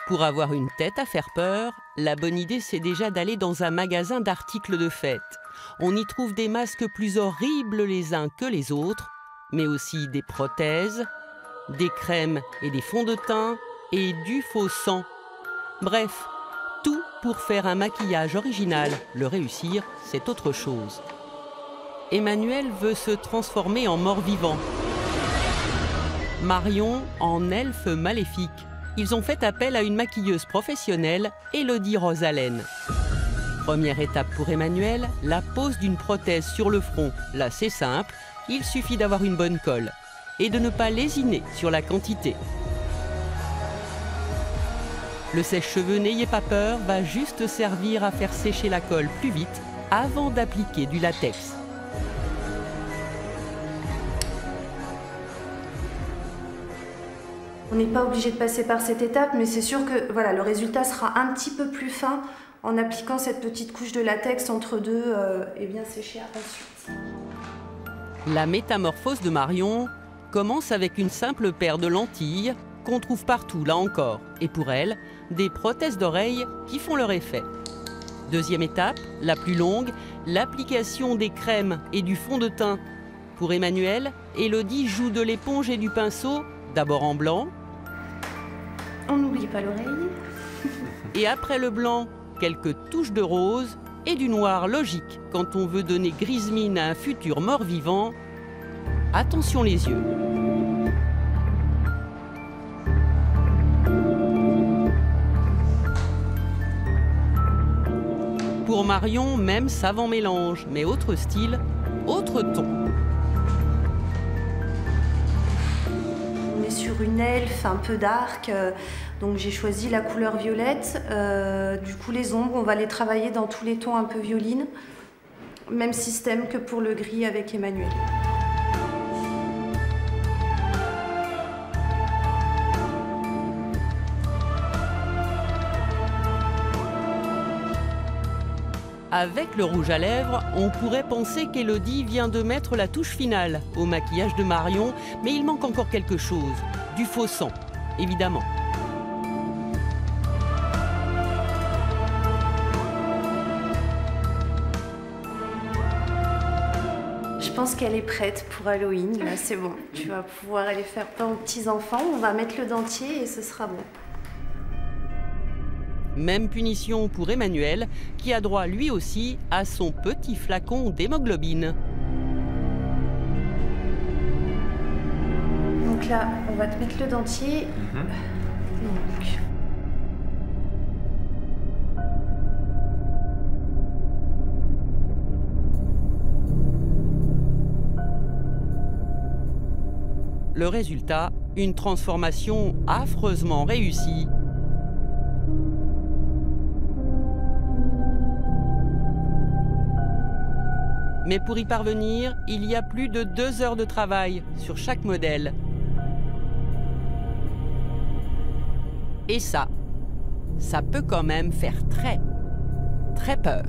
Pour avoir une tête à faire peur, la bonne idée c'est déjà d'aller dans un magasin d'articles de fête. On y trouve des masques plus horribles les uns que les autres, mais aussi des prothèses, des crèmes et des fonds de teint et du faux sang. Bref, tout pour faire un maquillage original. Le réussir, c'est autre chose. Emmanuel veut se transformer en mort-vivant. Marion en elfe maléfique. Ils ont fait appel à une maquilleuse professionnelle, Élodie Rosalène. Première étape pour Emmanuel, la pose d'une prothèse sur le front. Là, c'est simple, il suffit d'avoir une bonne colle et de ne pas lésiner sur la quantité. Le sèche-cheveux, n'ayez pas peur, va juste servir à faire sécher la colle plus vite avant d'appliquer du latex. On n'est pas obligé de passer par cette étape, mais c'est sûr que voilà, le résultat sera un petit peu plus fin en appliquant cette petite couche de latex entre deux et bien sécher ensuite. La métamorphose de Marion commence avec une simple paire de lentilles qu'on trouve partout, là encore. Et pour elle, des prothèses d'oreilles qui font leur effet. Deuxième étape, la plus longue, l'application des crèmes et du fond de teint. Pour Emmanuel, Élodie joue de l'éponge et du pinceau, d'abord en blanc. On n'oublie pas l'oreille. Et après le blanc, quelques touches de rose et du noir logique quand on veut donner grise mine à un futur mort-vivant. Attention les yeux. Pour Marion, même savant mélange, mais autre style, autre ton. On est sur une elfe un peu dark, donc j'ai choisi la couleur violette. Du coup, les ombres, on va les travailler dans tous les tons un peu violines. Même système que pour le gris avec Emmanuel. Avec le rouge à lèvres, on pourrait penser qu'Élodie vient de mettre la touche finale au maquillage de Marion, mais il manque encore quelque chose, du faux sang, évidemment. Je pense qu'elle est prête pour Halloween, là c'est bon. Tu vas pouvoir aller faire plein aux petits-enfants, on va mettre le dentier et ce sera bon. Même punition pour Emmanuel, qui a droit lui aussi à son petit flacon d'hémoglobine. Donc là, on va te mettre le dentier. Donc. Le résultat, une transformation affreusement réussie. Mais pour y parvenir, il y a plus de 2 heures de travail sur chaque modèle. Et ça peut quand même faire très peur.